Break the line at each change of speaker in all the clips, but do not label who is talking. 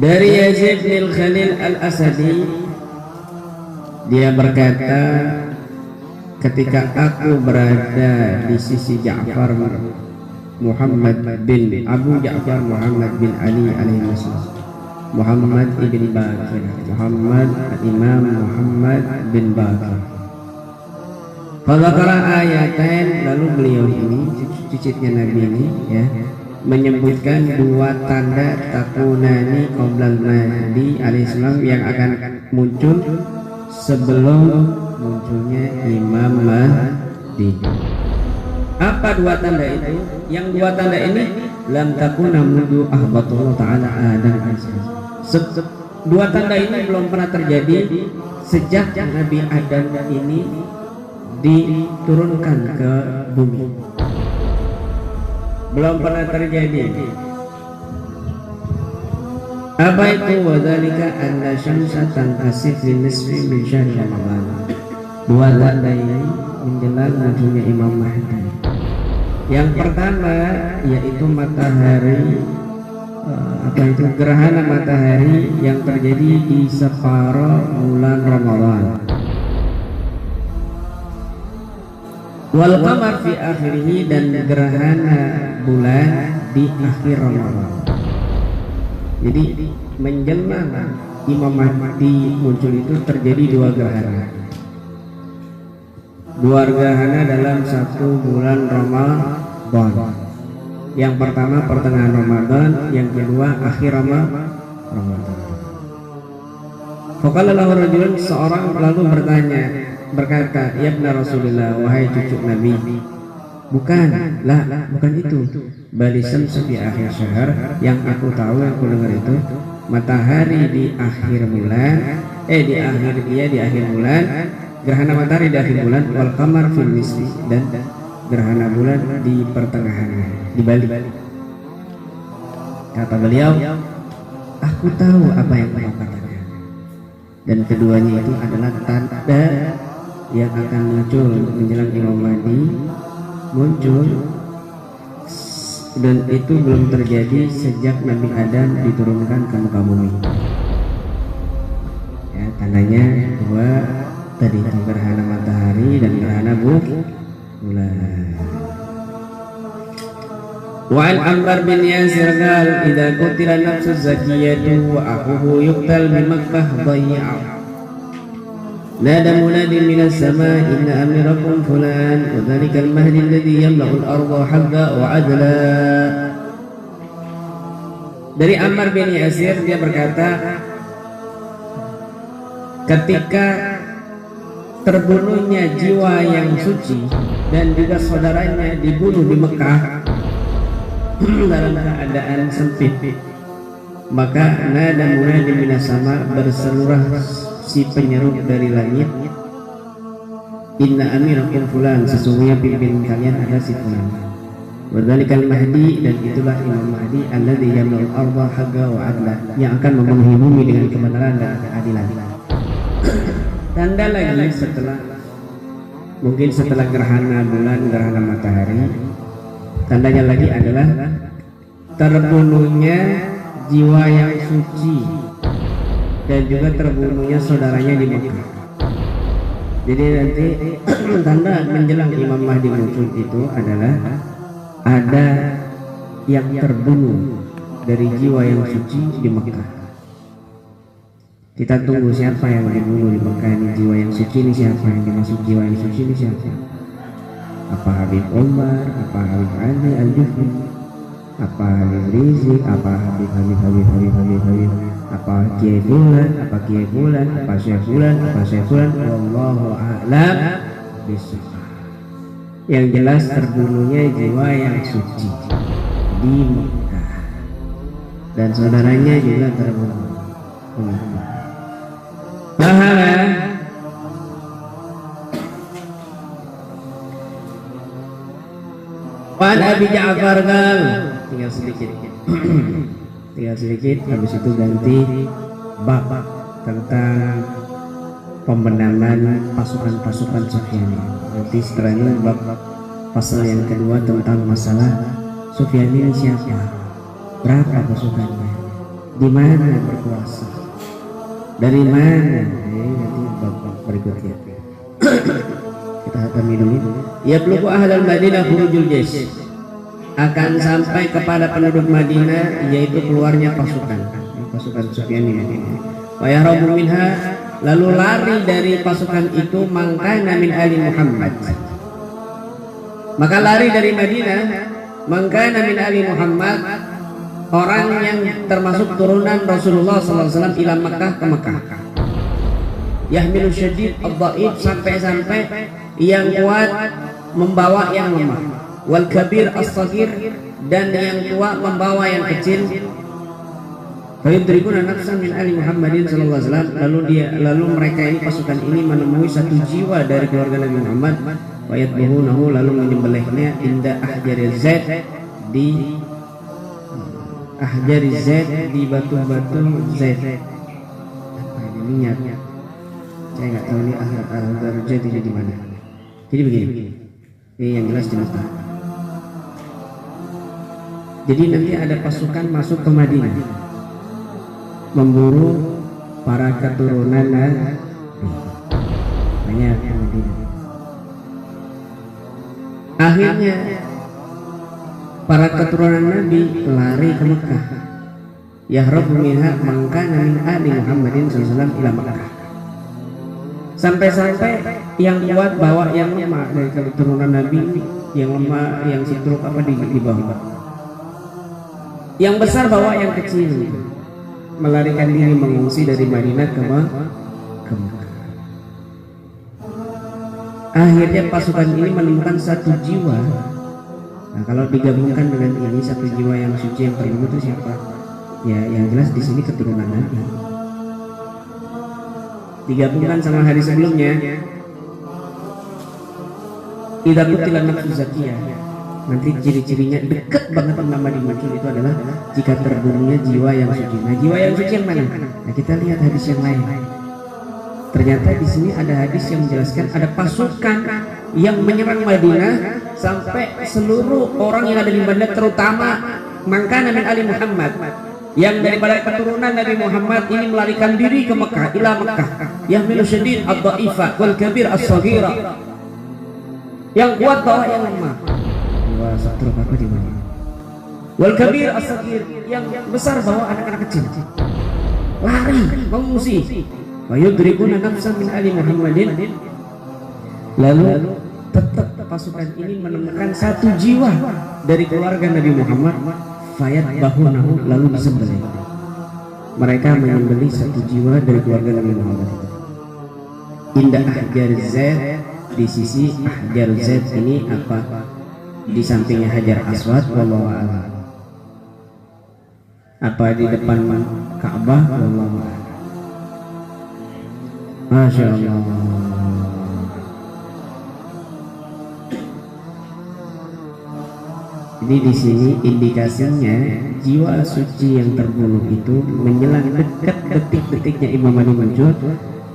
Dari Yazid bin Khalil al-Asadi, dia berkata, ketika aku berada di sisi Ja'far Muhammad bin Abu Ja'far Muhammad bin Ali alaihissalam, Muhammad ibn Bakir, Imam Muhammad bin Bakir. Fadzakara ayatain, lalu beliau ini cicitnya Nabi ini ya menyebutkan dua tanda takunani qoblal mahdi alaihissalam yang akan muncul sebelum munculnya Imam Mahdi. Apa dua tanda itu? Yang dua tanda ini lam takuna mundu ahbatullah ta'ala Adam alaihissalam. Dua tanda ini belum pernah terjadi sejak Nabi Adam ini diturunkan ke bumi. Belum pernah terjadi. Apa itu? Wadzalika anna syamsa tankasif li nisfi min syahr Ramadan. Dua tanda ini menjelang munculnya Imam Mahdi. Yang pertama yaitu matahari, gerhana matahari yang terjadi di separuh bulan Ramadan. Wal qamar fi akhirih, dan gerhana bulan di akhir Ramadan. Jadi menjelang Imam Mahdi muncul itu terjadi dua gerhana. Dua gerhana dalam satu bulan Ramadan. Yang pertama pertengahan Ramadan, yang kedua akhir Ramadan. Faqala lahu rajulun, seorang lalu berkata, ya ibna Rasulullah, wahai cucu Nabi. Bukan itu. Balisam fi akhir syahr, yang aku tahu, yang aku dengar itu matahari di akhir bulan, di akhir bulan, gerhana matahari di akhir bulan, wal qamar fil nisfi, dan gerhana bulan di pertengahannya, di balik. Kata beliau, aku tahu apa yang kau katakan, dan keduanya itu adalah tanda yang akan muncul menjelang Imam Mahdi muncul, dan itu belum terjadi sejak Nabi Adam diturunkan ke muka bumi. Ya, tandanya dua tadi, gerhana matahari dan gerhana bulan. Wa an Ammar bin Yasir qala idza qutila nafsu zakiyatu wa akhuhu yuqtal bi Makkah dhayya. نادى مناد من السماء إن أميركم فلان وذلك المهدي الذي يملأ الأرض حقا وعدلا. Dari Ammar bin Yasir, dia berkata, ketika terbunuhnya jiwa yang suci dan juga saudaranya dibunuh di Mekah dalam keadaan sempit, maka nada munadi minas sama, berseluruh si penyeru dari langit, inna amirakum fulan, sesungguhnya pimpin kalian ada si fulan, wadzalikal mahdi, dan itulah Imam Mahdi alladzi yamla'ul arda haqqa wa adla, yang akan memenuhi bumi dengan kebenaran dan keadilan. Tanda lagi setelah gerhana bulan, gerhana matahari, tandanya lagi adalah terbunuhnya jiwa yang suci dan juga terbunuhnya saudaranya di Mekah. Jadi nanti tanda menjelang Imam Mahdi muncul itu adalah ada yang terbunuh dari jiwa yang suci di Mekah. Kita tunggu siapa yang dibunuh di Mekah ini, jiwa yang suci ini siapa, yang dimaksud jiwa yang suci ini siapa? Apa Habib Umar, apa Habib Ali Al-Jufri, apa Habib Rizik, apa Habib, apa Kiai Fulan, apa Syekh Fulan, wallahu a'lam bishawab. Yang jelas terbunuhnya jiwa yang suci di Mekah, dan saudaranya juga terbunuh. Pahala. Wan Abi Ja'far tinggal sedikit, habis itu ganti bab tentang pembenaman pasukan-pasukan Sufyani. Nanti setelah ini bab pasal yang kedua tentang masalah Sufyani ini siapa, berapa pasukannya, Di mana berkuasa? Dari mana? Nanti babak berikutnya. Kita hatami dulu. Ya belum ahlal Madinah khurujul jais. Akan sampai kepada penduduk Madinah yaitu keluarnya pasukan Sufyan ini. Wa yahrabu minha, lalu lari dari pasukan itu mangkana min ali Muhammad. Maka lari dari Madinah mangkana min ali Muhammad, orang yang termasuk turunan Rasulullah SAW ila Makkah ke Makkah. Yahmilu syadid ad-dhaif, sampai-sampai yang kuat membawa yang lemah. Wal kabir as-saghir, dan yang tua membawa yang kecil. Fayudrikuna nafsan min ali Muhammadin sallallahu alaihi wasallam, lalu mereka ini, pasukan ini menemui satu jiwa dari keluarga Nabi Muhammad. Fayadbuhunahu, lalu menyembelihnya inda ahjari zaid, di ahjari zaid, di batu-batu zaid. Apa ini minyak? Saya nggak tahu ini ahjari zaid ini di mana. Jadi begini, ini yang jelas di Mekah. Jadi nanti ada pasukan masuk ke Madinah memburu para keturunan Nabi. Banyak ke Madinah. Akhirnya para keturunan Nabi lari ke Mekah. Yahrabu minha mangkana min ali Muhammadin SAW ila Mekah. Sampai-sampai yang kuat bawa yang lemah dari keturunan Nabi, yang lemah, yang setruk apa di bawah. Yang besar bawa yang kecil, melarikan diri mengungsi dari Madinah ke Mekah. Akhirnya pasukan ini menemukan satu jiwa. Nah, kalau digabungkan dengan ini, satu jiwa yang suci yang terbunuh itu siapa? Ya, yang jelas di sini keturunan Nabi. Digabungkan sama hari sebelumnya, idza qutila nafsun zakiyah. Nanti ciri-cirinya dekat banget nama dimuncul itu adalah jika terbunuhnya jiwa yang suci. Nah, jiwa yang suci yang mana? Nah, kita lihat hadis yang lain. Ternyata di sini ada hadis yang menjelaskan ada pasukan yang menyerang Madinah sampai seluruh orang yang ada di Madinah, terutama mangkana min ali Muhammad, yang daripada keturunan Nabi Muhammad ini melarikan diri ke Mekah, ila Mekah. Yahmilu syadid ad-dha'ifa wal kabir as-saghira, yang kuat bawa yang lemah. Wah, satu apa di mana? Wal kabir as-saghir, yang besar bawa anak-anak kecil. Lari mengungsi. Wa yudrikuna nafsan min ali Muhammadin. Lalu tetap pasukan ini menemukan satu jiwa dari keluarga Nabi Muhammad. Fayat bahunahu, lalu disembelih. Mereka menyembelih satu jiwa dari keluarga Nabi Muhammad. Indah Ahjar Zaid, di sisi Ahjar Zaid ini apa? Di sampingnya Hajar Aswad, wallahu a'lam. Apa di depan Ka'bah, wallahu a'lam. Masya Allah. Jadi di sini indikasinya jiwa suci yang terbunuh itu menjelang dekat detik-detiknya Imam Ali muncul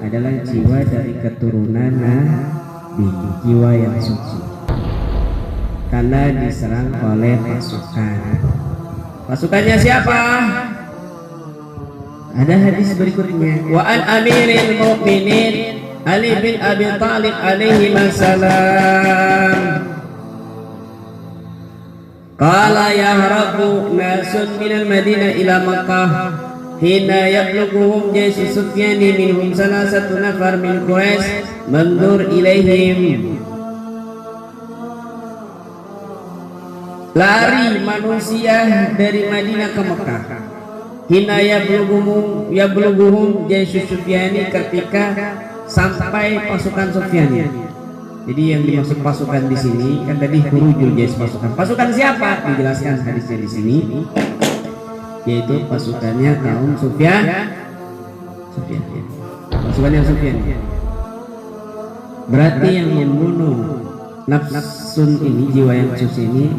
adalah jiwa dari keturunan Nabi, jiwa yang suci, karena diserang oleh pasukan. Pasukannya siapa? Ada hadis berikutnya. Wa an amiril mu'minin Ali bin Abi Thalib alaihi salam. Qala yahrabu nasun minal Madinah ila Makkah hina yablughuhum jaysh Sufyan minhum salasatu nafar min Quraisy mandur ilaihim. Lari manusia dari Madinah ke Mekah. Hina yablughuhum jaysh Sufyan, ketika sampai pasukan Sufyan. Jadi yang dimaksud pasukan di sini kan tadi khurujul jais, pasukan. Pasukan siapa? Dijelaskan hadisnya di sini, yaitu pasukannya kaum Sufyan. Pasukannya Sufyan. Berarti yang membunuh nafsun ini, jiwa yang suci ini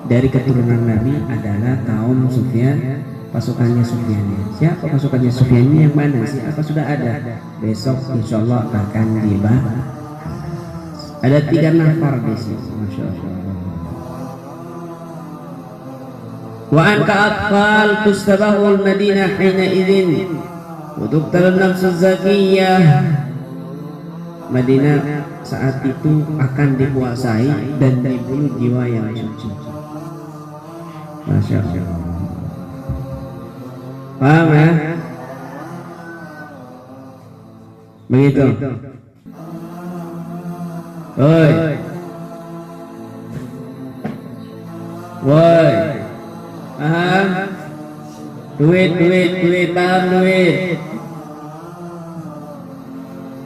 dari keturunan Nabi adalah kaum Sufyan, pasukannya Sufyan. Siapa pasukannya Sufyan ini, yang mana sih? Apa sudah ada? Besok insya Allah akan dibahas. Ada 3 nafar di sini, masya Allah. wa anta atfal tustabahul Madinah hina idzin wa tuqtalun nafsuz zakiyah. Madinah saat itu akan dikuasai dan dibunuh jiwa yang suci. Masya Allah. Paham ya? Begitu. Woi. Woi. Paham? Duit, paham duit.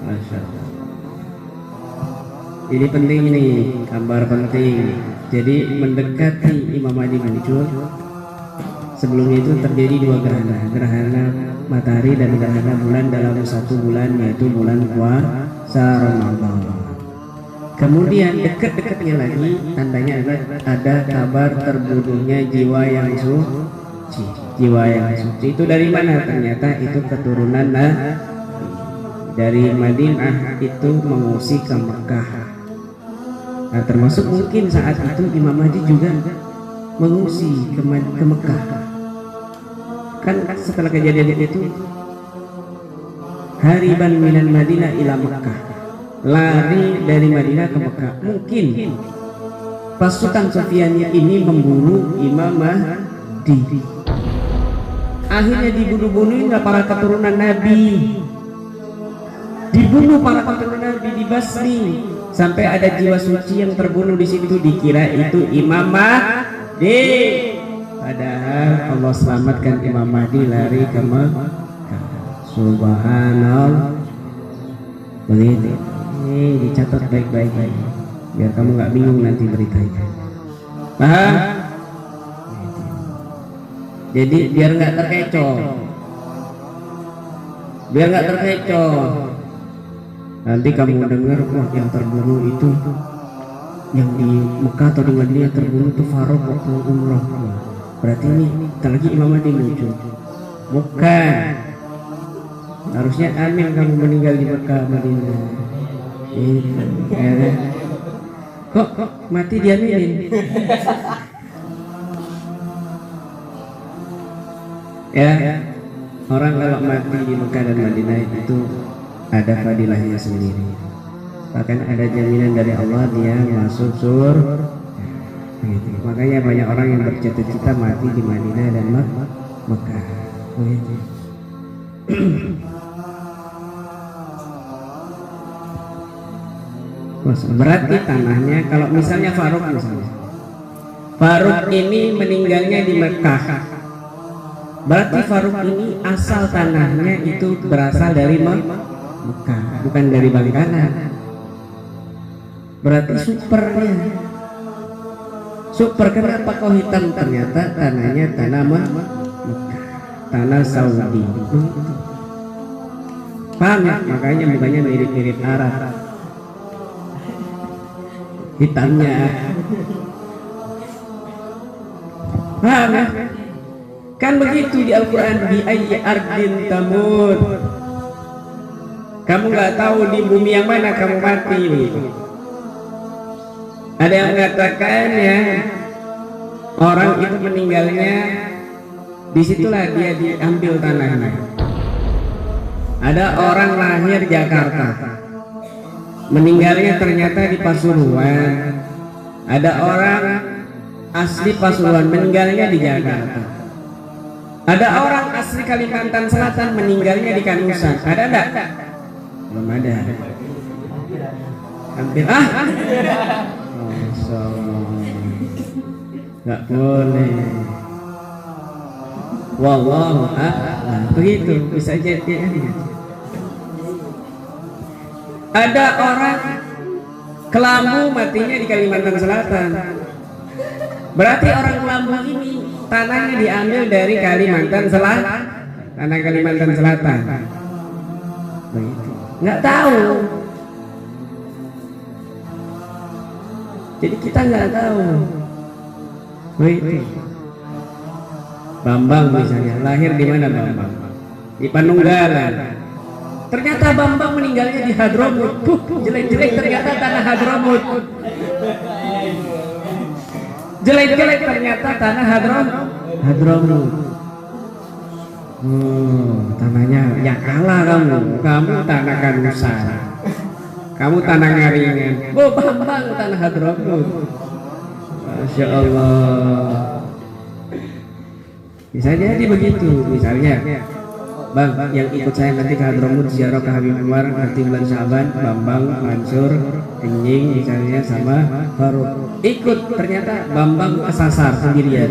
Masya Allah. Ini penting nih, kabar penting. Jadi mendekati Imam Mahdi muncul, sebelumnya itu terjadi dua gerhana matahari dan gerhana bulan dalam satu bulan, yaitu bulan puasa Ramadan. Kemudian dekat-dekatnya lagi tandanya ada kabar terbunuhnya jiwa yang suci. Jiwa yang suci itu dari mana? Ternyata itu keturunan dari Madinah itu mengungsi ke Mekah. Nah, termasuk mungkin saat itu Imam Mahdi juga mengungsi ke Mekah. Kan setelah kejadian itu hariban minan Madinah ila Mekah, lari dari Madinah ke Mekah. Mungkin pasukan Sufyaniyah ini memburu Imam Mahdi. Akhirnya dibunuh-bunuhin para keturunan Nabi. Dibunuh para keturunan Nabi, dibasmi. Sampai ada jiwa suci yang terbunuh di situ, dikira itu Imam Mahdi. Padahal Allah selamatkan Imam Mahdi lari ke Mekah. Subhanallah. Begitu. Ini dicatat baik-baik biar kamu nggak bingung nanti beritanya. Paham? Jadi biar nggak terkecoh. Nanti kamu dengar, wah yang terbunuh itu yang di Mekah atau di Madinah terbunuh itu Farouk waktu umrah. Berarti ini lagi Imam Mahdi muncul. Bukan. Harusnya amin kamu meninggal di Mekah Madinah. Kok mati diaminin? Ya, orang kalau mati di Mekah dan Madinah itu ada fadilahnya sendiri. Bahkan ada jaminan dari Allah dia masuk surga. Begitu. Makanya banyak orang yang bercita-cita mati di Madinah dan Mekah. Begitu. Berarti tanahnya, kalau misalnya Farouk ini meninggalnya di Mekah, berarti Farouk ini asal tanahnya itu berasal dari Mekah, bukan dari Bangkalan. Berarti super kenapa kok hitam? Ternyata tanahnya tanah Mekah, tanah Saudi. Paham ya? Makanya mukanya mirip-mirip Arab, hitamnya. Paham ya? Kan begitu di Al-Quran, bi ayyi ardin tamut. Kamu nggak tahu di bumi yang mana kamu mati. Ada yang mengatakan ya, orang itu meninggalnya disitulah dia diambil tanahnya. Ada orang lahir Jakarta, meninggalnya ternyata di Pasuruan. Ada orang asli Pasuruan, meninggalnya di Jakarta. Ada orang asli Kalimantan Selatan, meninggalnya di Kanusan. Ada enggak? Belum ada. Hampir nggak boleh. Wallahu a'lam. Begitu bisa jadi. Ada orang Kelambu matinya di Kalimantan Selatan. Berarti orang Kelambu ini tanahnya diambil dari Kalimantan Selatan, tanah Kalimantan Selatan. Begitu. Nggak tahu. Jadi kita nggak tahu. Begitu. Bambang misalnya lahir di mana Bambang? Di Panunggalan. Ternyata Bambang meninggalnya di Hadramut. Jelek-jelek ternyata tanah Hadramut. Jelek-jelek ternyata tanah Hadramut. Tanahnya ya kalah kamu tanah Kanusan, kamu tanah Ngaringan, Bambang tanah Hadramut. Masya Allah. Bisa jadi begitu, misalnya Bang, yang ikut saya nanti ke Hadramut ziarah ke Habib Umar nanti bulan Syaban, Bambang, Mansur, Enjing misalnya sama Faruk. Ikut, ternyata Bambang kesasar sendirian.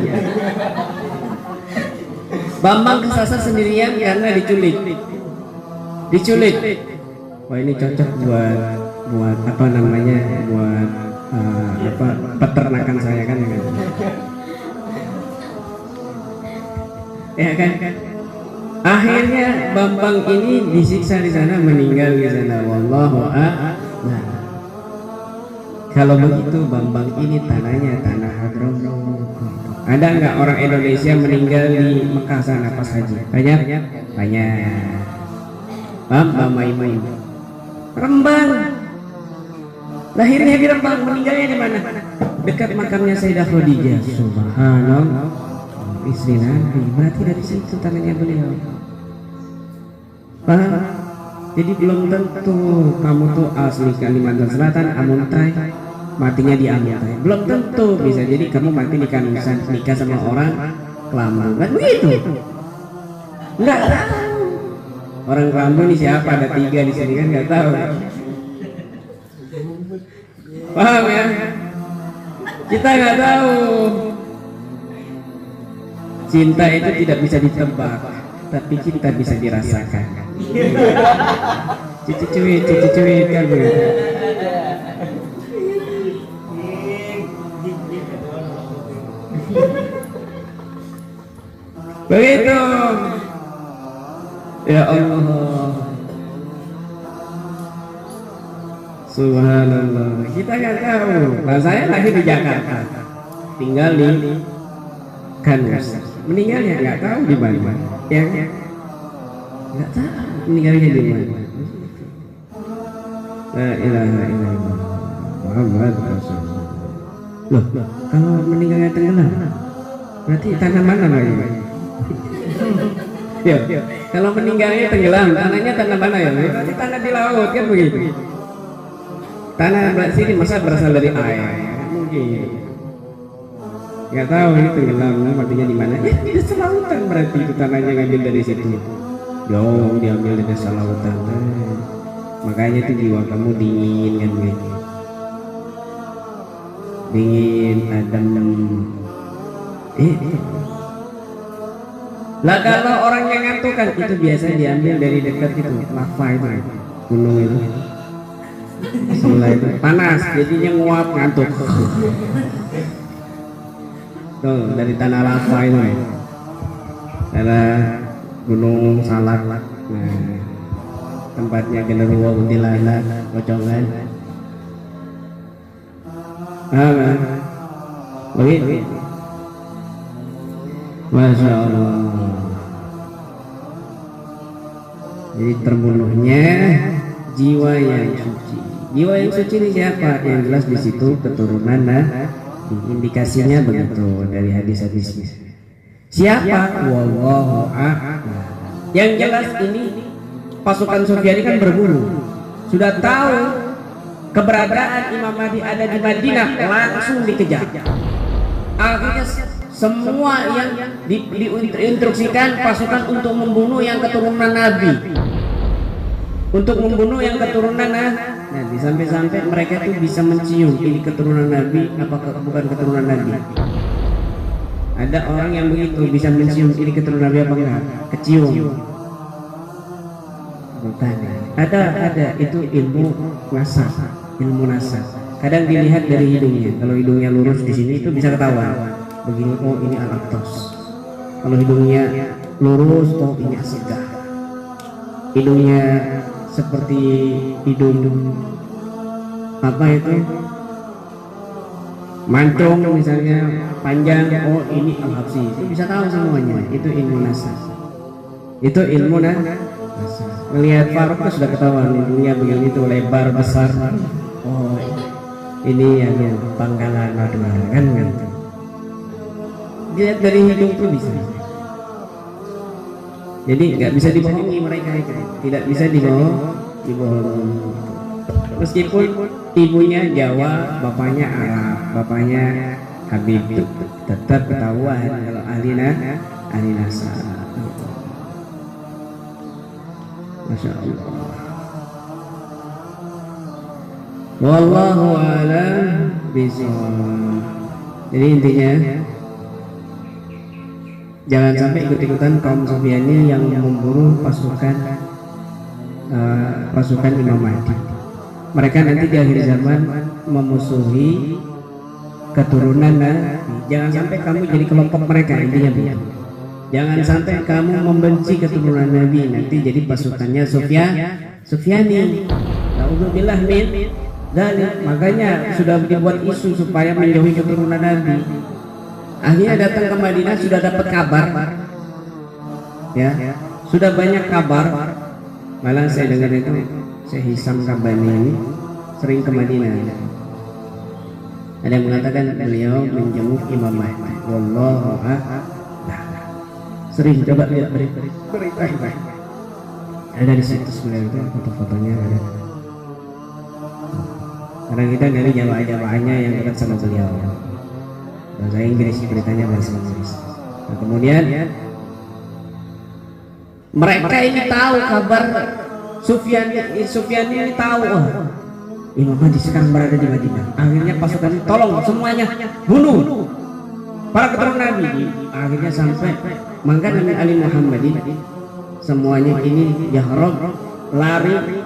Bambang kesasar sendirian karena diculik. Wah ini cocok buat apa namanya, buat peternakan saya kan. Ya kan? Akhirnya Bambang ini disiksa di sana, meninggal di sana. Wallahu a'lam. Nah, kalau begitu Bambang ini tanahnya tanah Hadramut. Ada nggak orang Indonesia meninggal di Mekah sana pas haji? Banyak. Bambang Maimun, Rembang. Lahirnya di Rembang, meninggalnya di mana? Dekat makamnya Sayyidah Khadijah. Subhanallah. Istri Nabi, berarti dari situ tanahnya beliau. Paham? Jadi belum tentu kamu tuh asli Kalimantan Selatan, Amuntai, matinya di Amuntai. Belum tentu, bisa jadi kamu mati di Kanusan, nikah sama orang Kelambu, kan begitu? Nggak tahu. Orang Kelambu ini siapa? Ada 3 di sini kan nggak tahu. Paham ya? Kita nggak tahu. Cinta itu tidak bisa ditebak, tapi cinta bisa dirasakan. Cici-cuit kan begitu. Begitu. Ya Allah. Subhanallah. Kita nggak tahu. Nah, saya lahir di Jakarta, tinggal di Kanusan. Meninggalnya nggak tahu di mana, ya nggak tahu meninggalnya di mana. La ilaha illallah Muhammad Rasulullah. Loh, kalau meninggalnya tenggelam, berarti tanah mana lagi? Ya, kalau meninggalnya tenggelam, tanahnya tanah mana ya? Berarti tanah di laut kan begitu. Tanah sini masa berasal dari air? Mungkin. Nggak tahu ini tenggelam, artinya di mana? Ya di dasar lautan, berarti itu tanahnya ngambil dari situ. Jauh diambil dari dasar lautan. Makanya itu jiwa kamu dingin kan begitu. Dingin, adem. Lah kalau orang yang ngantuk kan itu biasanya diambil dari dekat itu, lava itu, gunung itu. Sebelah itu panas, jadinya nguap ngantuk. Tuh, dari tanah lava itu, tanah gunung Salak, nah, tempatnya genderuwo kuntilanak, pocongan. Begitu. Masya Allah. Jadi terbunuhnya jiwa yang suci. Jiwa yang suci ini siapa? Yang jelas di situ keturunan. Indikasinya begitu dari hadis-hadisnya. Siapa? Wallahu a'lam. Yang jelas ini pasukan Sufyan kan berburu. Sudah tahu keberadaan Imam Mahdi ada di Madinah, langsung dikejar. Akhirnya semua yang diinstruksikan pasukan untuk membunuh yang keturunan Nabi, untuk membunuh yang keturunan Nabi, sampai-sampai mereka tuh bisa mencium ini keturunan Nabi apakah bukan keturunan Nabi. Ada orang yang begitu bisa mencium ini keturunan Nabi apa enggak, kecium. Ada itu ilmu nasab, ilmu nasab. Kadang dilihat dari hidungnya. Kalau hidungnya lurus di sini itu bisa ketahuan. Begini, oh ini Al-Aqtas. Kalau hidungnya lurus, oh ini As-Sigah. Hidungnya seperti hidung apa itu, mancung misalnya, panjang, oh ini Al-Habsyi. Itu bisa tahu semuanya. Itu ilmu nasab. Itu ilmu nasab. Melihat Faruk itu sudah ketahuan hidungnya begini tuh, lebar besar. Oh ini yang pangkalan kan gitu. dilihat dari hidung tuh bisa. Jadi nggak bisa dibohongi mereka itu, tidak bisa dibohongi. Meskipun ibunya Jawa, bapaknya Arab, bapaknya Habib, itu tetap ketahuan kalau ahli nasab. Masya Allah. Wallahu a'lam bishawab. Jadi intinya jangan sampai ikut-ikutan kaum Sufyani yang memburu pasukan Imam Mahdi. Mereka nanti di akhir zaman memusuhi keturunan Nabi. Jangan sampai kamu jadi kelompok mereka, intinya begitu. Jangan sampai kamu membenci keturunan Nabi, nanti jadi pasukannya Sufyani. Nauzubillah min dzalik. Makanya sudah dibuat isu supaya menjauhi keturunan Nabi. Akhirnya datang ke Madinah sudah dapat kabar, ya, sudah banyak kabar. Malah saya dengar itu, Syekh Hisam Kabani ini sering ke Madinah. Ada yang mengatakan beliau menjenguk Imam Mahdi. Wallahu a'lam. Sering, coba lihat berita. Ada di situs beliau itu, foto-fotonya ada. Karena kita dari jamaah-jamaahnya yang dekat sama beliau. Bahasa Inggris, beritanya bahasa Inggris. Nah, kemudian mereka ini tahu kabar Sufyan ini tahu, Imam Mahdi sekarang berada di Madinah. Akhirnya pasukan tolong semuanya bunuh para keturunan Nabi. Akhirnya sampai maka Nabi Ali Muhammadin semuanya ini yahrab, lari,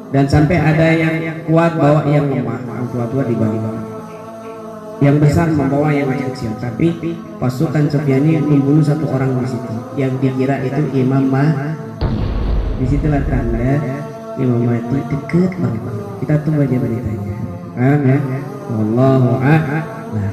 dan sampai ada yang kuat bawa yang lemah, yang tua-tua di bawah, yang besar membawa yang kecil. Tapi pasukan Sufyani membunuh satu orang di situ yang dikira itu Imam Mahdi. Disitulah tanda Imam Mahdi dekat banget. Kita tunggu aja beritanya. Wallahu a'lam.